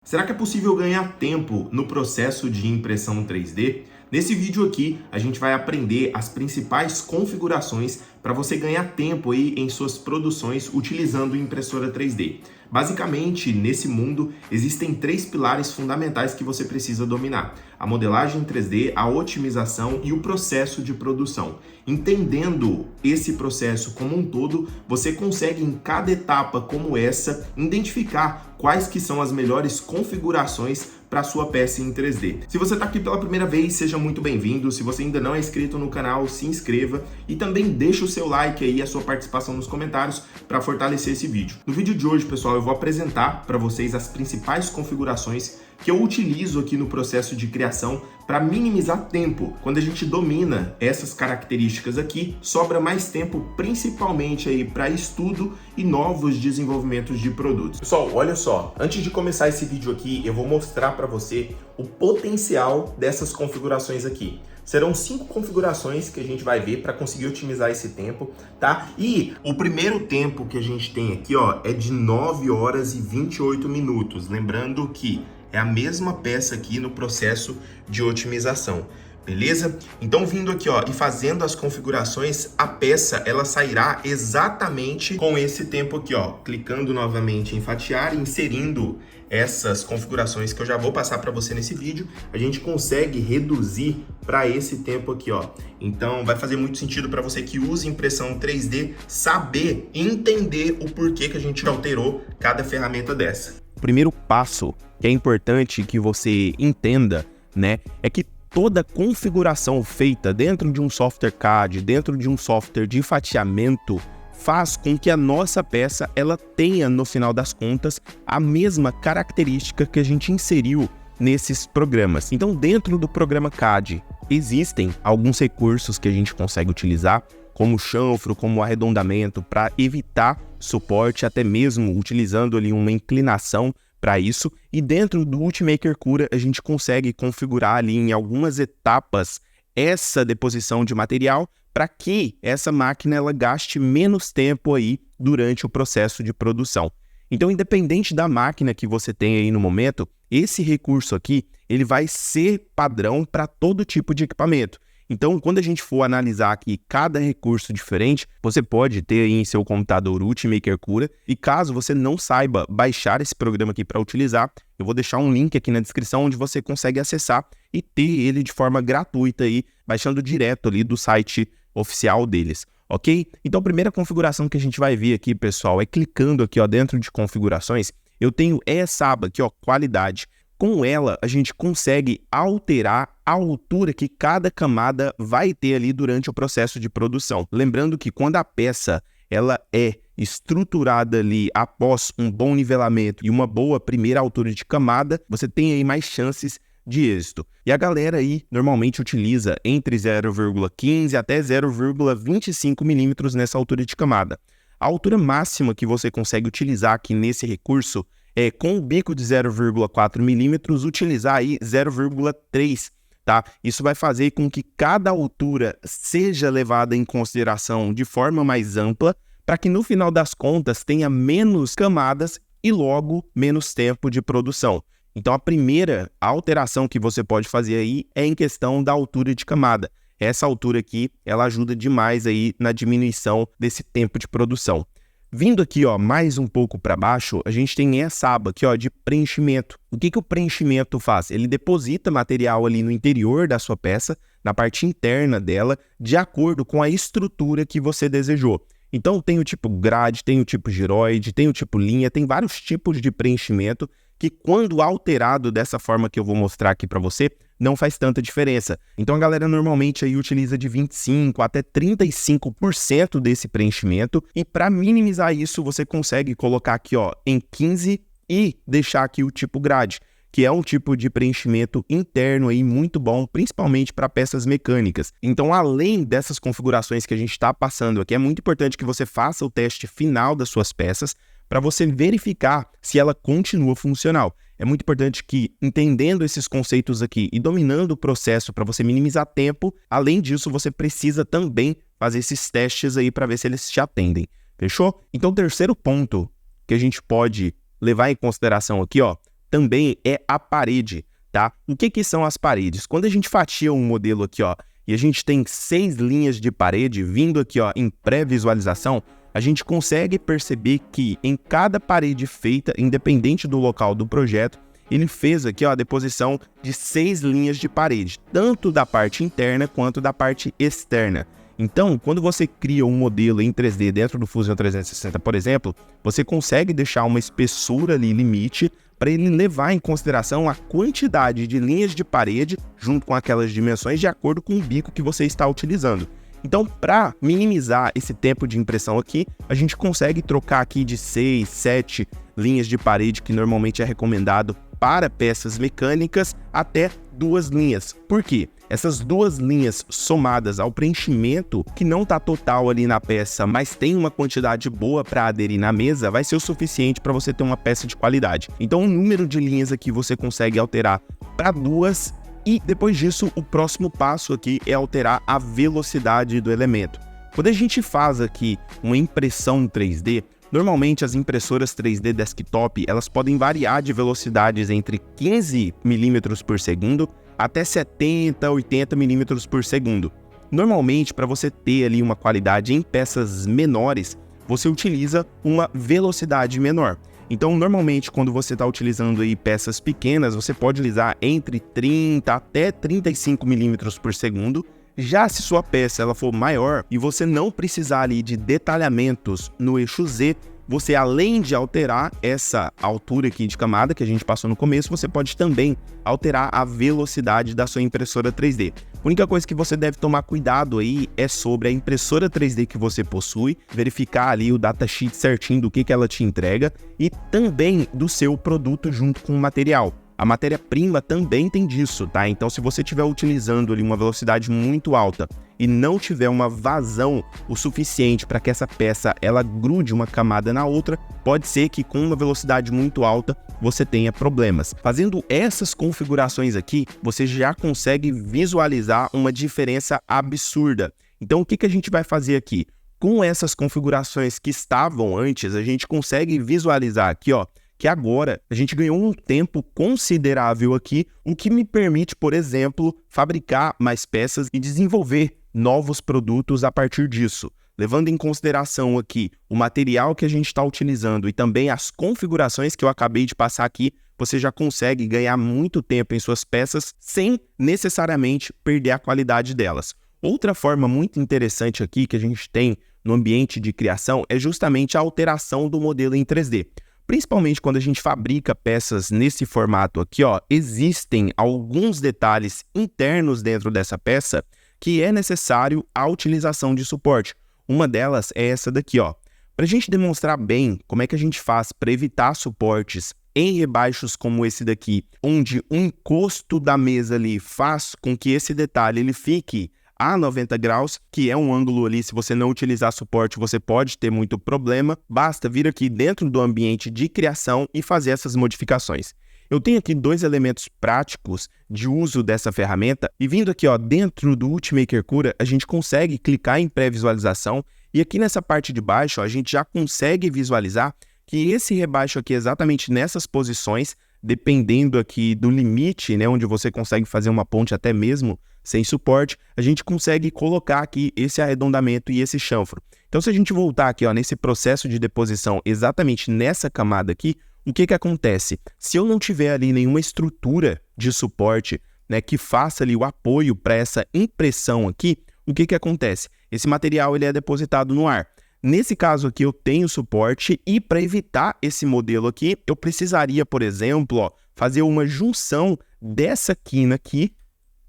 Será que é possível ganhar tempo no processo de impressão 3D? Nesse vídeo aqui, a gente vai aprender as principais configurações para você ganhar tempo aí em suas produções utilizando impressora 3D. Basicamente, nesse mundo, existem três pilares fundamentais que você precisa dominar: a modelagem 3D, a otimização e o processo de produção. Entendendo esse processo como um todo, você consegue em cada etapa como essa identificar quais que são as melhores configurações para sua peça em 3D. Se você está aqui pela primeira vez, seja muito bem-vindo. Se você ainda não é inscrito no canal, se inscreva e também deixa o seu like aí, a sua participação nos comentários para fortalecer esse vídeo. No vídeo de hoje, pessoal, eu vou apresentar para vocês as principais configurações que eu utilizo aqui no processo de criação para minimizar tempo. Quando a gente domina essas características aqui, sobra mais tempo principalmente aí para estudo e novos desenvolvimentos de produtos. Pessoal, olha só, antes de começar esse vídeo aqui, eu vou mostrar para você o potencial dessas configurações aqui. Serão 5 configurações que a gente vai ver para conseguir otimizar esse tempo, tá? E o primeiro tempo que a gente tem aqui, ó, é de 9 horas e 28 minutos. Lembrando que é a mesma peça aqui no processo de otimização, beleza? Então, vindo aqui, ó, e fazendo as configurações, a peça, ela sairá exatamente com esse tempo aqui, ó. Clicando novamente em fatiar, inserindo essas configurações que eu já vou passar para você nesse vídeo, a gente consegue reduzir para esse tempo aqui, ó. Então, vai fazer muito sentido para você que usa impressão 3D saber e entender o porquê que a gente alterou cada ferramenta dessa. O primeiro passo que é importante que você entenda, né, é que toda configuração feita dentro de um software CAD, dentro de um software de fatiamento, faz com que a nossa peça ela tenha, no final das contas, a mesma característica que a gente inseriu nesses programas. Então, dentro do programa CAD, existem alguns recursos que a gente consegue utilizar, como chanfro, como arredondamento, para evitar suporte, até mesmo utilizando ali uma inclinação para isso. E dentro do Ultimaker Cura, a gente consegue configurar ali em algumas etapas essa deposição de material para que essa máquina ela gaste menos tempo aí durante o processo de produção. Então, independente da máquina que você tem aí no momento, esse recurso aqui, ele vai ser padrão para todo tipo de equipamento. Então, quando a gente for analisar aqui cada recurso diferente, você pode ter aí em seu computador o Ultimaker Cura. E caso você não saiba baixar esse programa aqui para utilizar, eu vou deixar um link aqui na descrição onde você consegue acessar e ter ele de forma gratuita aí, baixando direto ali do site oficial deles, ok? Então, a primeira configuração que a gente vai ver aqui, pessoal, é clicando aqui, ó, dentro de configurações, eu tenho essa aba aqui, ó, qualidade. Com ela, a gente consegue alterar a altura que cada camada vai ter ali durante o processo de produção. Lembrando que quando a peça ela é estruturada ali após um bom nivelamento e uma boa primeira altura de camada, você tem aí mais chances de êxito. E a galera aí normalmente utiliza entre 0,15 até 0,25 milímetros nessa altura de camada. A altura máxima que você consegue utilizar aqui nesse recurso é, com o bico de 0,4 milímetros, utilizar aí 0,3, tá? Isso vai fazer com que cada altura seja levada em consideração de forma mais ampla, para que no final das contas tenha menos camadas e logo menos tempo de produção. Então, a primeira alteração que você pode fazer aí é em questão da altura de camada. Essa altura aqui, ela ajuda demais aí na diminuição desse tempo de produção. Vindo aqui, ó, mais um pouco para baixo, a gente tem essa aba aqui, ó, de preenchimento. O que o preenchimento faz? Ele deposita material ali no interior da sua peça, na parte interna dela, de acordo com a estrutura que você desejou. Então, tem o tipo grade, tem o tipo giroide, tem o tipo linha, tem vários tipos de preenchimento que, quando alterado dessa forma que eu vou mostrar aqui para você, não faz tanta diferença. Então, a galera normalmente aí utiliza de 25% até 35% desse preenchimento. E para minimizar isso, você consegue colocar aqui, ó, em 15% e deixar aqui o tipo grade, que é um tipo de preenchimento interno aí muito bom, principalmente para peças mecânicas. Então, além dessas configurações que a gente está passando aqui, é muito importante que você faça o teste final das suas peças para você verificar se ela continua funcional. É muito importante que, entendendo esses conceitos aqui e dominando o processo para você minimizar tempo, além disso, você precisa também fazer esses testes aí para ver se eles te atendem. Fechou? Então, o terceiro ponto que a gente pode levar em consideração aqui, ó, também é a parede, tá? O que são as paredes? Quando a gente fatia um modelo aqui, ó, e a gente tem 6 linhas de parede vindo aqui, ó, em pré-visualização, a gente consegue perceber que em cada parede feita, independente do local do projeto, ele fez aqui, ó, a deposição de 6 linhas de parede, tanto da parte interna quanto da parte externa. Então, quando você cria um modelo em 3D dentro do Fusion 360, por exemplo, você consegue deixar uma espessura ali, limite, para ele levar em consideração a quantidade de linhas de parede junto com aquelas dimensões de acordo com o bico que você está utilizando. Então, para minimizar esse tempo de impressão aqui, a gente consegue trocar aqui de 6, 7 linhas de parede, que normalmente é recomendado para peças mecânicas, até 2 linhas. Por quê? Essas 2 linhas somadas ao preenchimento, que não está total ali na peça, mas tem uma quantidade boa para aderir na mesa, vai ser o suficiente para você ter uma peça de qualidade. Então, o número de linhas aqui você consegue alterar para 2. E depois disso, o próximo passo aqui é alterar a velocidade do elemento. Quando a gente faz aqui uma impressão 3D, normalmente as impressoras 3D desktop, elas podem variar de velocidades entre 15 milímetros por segundo até 70, 80 milímetros por segundo. Normalmente, para você ter ali uma qualidade em peças menores, você utiliza uma velocidade menor. Então, normalmente, quando você está utilizando aí peças pequenas, você pode utilizar entre 30 até 35 milímetros por segundo. Já se sua peça ela for maior e você não precisar ali de detalhamentos no eixo Z, você, além de alterar essa altura aqui de camada que a gente passou no começo, você pode também alterar a velocidade da sua impressora 3D. A única coisa que você deve tomar cuidado aí é sobre a impressora 3D que você possui, verificar ali o datasheet certinho do que ela te entrega e também do seu produto junto com o material. A matéria-prima também tem disso, tá? Então, se você estiver utilizando ali uma velocidade muito alta e não tiver uma vazão o suficiente para que essa peça ela grude uma camada na outra, pode ser que com uma velocidade muito alta você tenha problemas. Fazendo essas configurações aqui, você já consegue visualizar uma diferença absurda. Então, o que a gente vai fazer aqui? Com essas configurações que estavam antes, a gente consegue visualizar aqui, ó, que agora a gente ganhou um tempo considerável aqui, o que me permite, por exemplo, fabricar mais peças e desenvolver novos produtos a partir disso. Levando em consideração aqui o material que a gente está utilizando e também as configurações que eu acabei de passar aqui, você já consegue ganhar muito tempo em suas peças sem necessariamente perder a qualidade delas. Outra forma muito interessante aqui que a gente tem no ambiente de criação é justamente a alteração do modelo em 3D. Principalmente quando a gente fabrica peças nesse formato aqui, ó, existem alguns detalhes internos dentro dessa peça que é necessário a utilização de suporte. Uma delas é essa daqui, ó. Para a gente demonstrar bem como é que a gente faz para evitar suportes em rebaixos como esse daqui, onde o encosto da mesa ali faz com que esse detalhe ele fique a 90 graus, que é um ângulo ali, se você não utilizar suporte, você pode ter muito problema. Basta vir aqui dentro do ambiente de criação e fazer essas modificações. Eu tenho aqui 2 elementos práticos de uso dessa ferramenta e vindo aqui, ó, dentro do Ultimaker Cura, a gente consegue clicar em pré-visualização e aqui nessa parte de baixo, ó, a gente já consegue visualizar que esse rebaixo aqui, exatamente nessas posições, dependendo aqui do limite, né, onde você consegue fazer uma ponte até mesmo sem suporte, a gente consegue colocar aqui esse arredondamento e esse chanfro. Então, se a gente voltar aqui, ó, nesse processo de deposição, exatamente nessa camada aqui, o que acontece? Se eu não tiver ali nenhuma estrutura de suporte, né, que faça ali o apoio para essa impressão aqui, o que acontece? Esse material ele é depositado no ar. Nesse caso aqui, eu tenho suporte e para evitar esse modelo aqui, eu precisaria, por exemplo, ó, fazer uma junção dessa quina aqui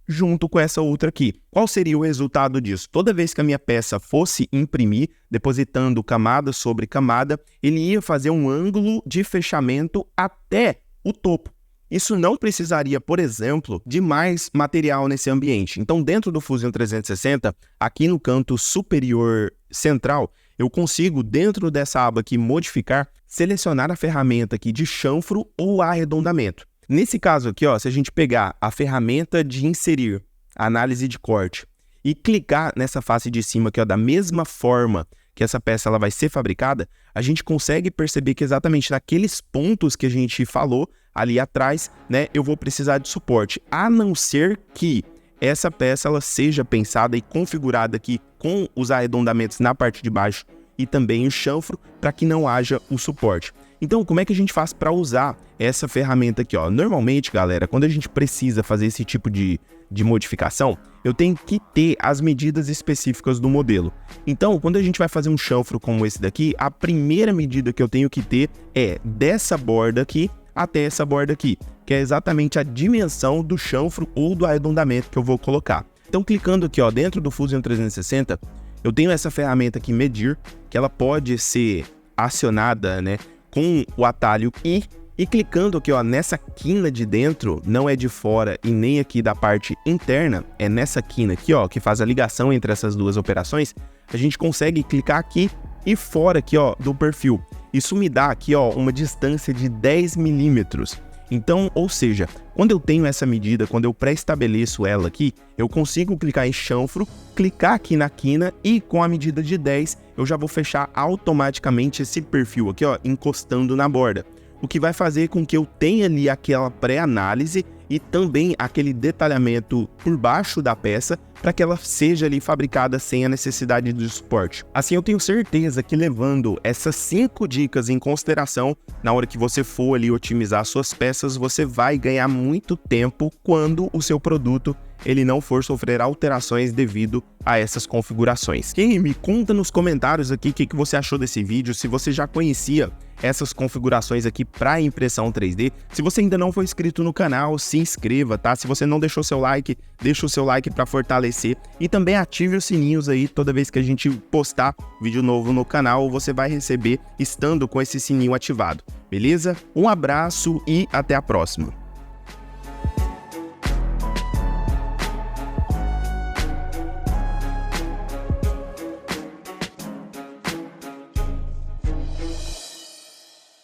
junto com essa outra aqui. Qual seria o resultado disso? Toda vez que a minha peça fosse imprimir, depositando camada sobre camada, ele ia fazer um ângulo de fechamento até o topo. Isso não precisaria, por exemplo, de mais material nesse ambiente. Então, dentro do Fusion 360, aqui no canto superior central, eu consigo, dentro dessa aba aqui, modificar, selecionar a ferramenta aqui de chanfro ou arredondamento. Nesse caso aqui, ó, se a gente pegar a ferramenta de inserir, análise de corte, e clicar nessa face de cima aqui, ó, da mesma forma que essa peça ela vai ser fabricada, a gente consegue perceber que exatamente naqueles pontos que a gente falou ali atrás, né, eu vou precisar de suporte, a não ser que essa peça ela seja pensada e configurada aqui com os arredondamentos na parte de baixo e também o chanfro para que não haja o suporte. Então, como é que a gente faz para usar essa ferramenta aqui, ó? Normalmente, galera, quando a gente precisa fazer esse tipo de modificação, eu tenho que ter as medidas específicas do modelo. Então, quando a gente vai fazer um chanfro como esse daqui, a primeira medida que eu tenho que ter é dessa borda aqui até essa borda aqui, que é exatamente a dimensão do chanfro ou do arredondamento que eu vou colocar. Então, clicando aqui, ó, dentro do Fusion 360, eu tenho essa ferramenta aqui, medir, que ela pode ser acionada, né, com o atalho I, e clicando aqui, ó, nessa quina de dentro, não é de fora e nem aqui da parte interna, é nessa quina aqui, ó, que faz a ligação entre essas duas operações, a gente consegue clicar aqui e fora aqui, ó, do perfil. Isso me dá aqui, ó, uma distância de 10 milímetros. Então, ou seja, quando eu tenho essa medida, quando eu pré-estabeleço ela aqui, eu consigo clicar em chanfro, clicar aqui na quina e com a medida de 10, eu já vou fechar automaticamente esse perfil aqui, ó, encostando na borda. O que vai fazer com que eu tenha ali aquela pré-análise e também aquele detalhamento por baixo da peça para que ela seja ali fabricada sem a necessidade de suporte. Assim, eu tenho certeza que levando essas 5 dicas em consideração, na hora que você for ali otimizar suas peças, você vai ganhar muito tempo quando o seu produto ele não for sofrer alterações devido a essas configurações. E me conta nos comentários aqui o que você achou desse vídeo, se você já conhecia essas configurações aqui para impressão 3D. Se você ainda não for inscrito no canal, se inscreva, tá? Se você não deixou seu like, deixa o seu like para fortalecer e também ative os sininhos aí toda vez que a gente postar vídeo novo no canal, você vai receber estando com esse sininho ativado, beleza? Um abraço e até a próxima!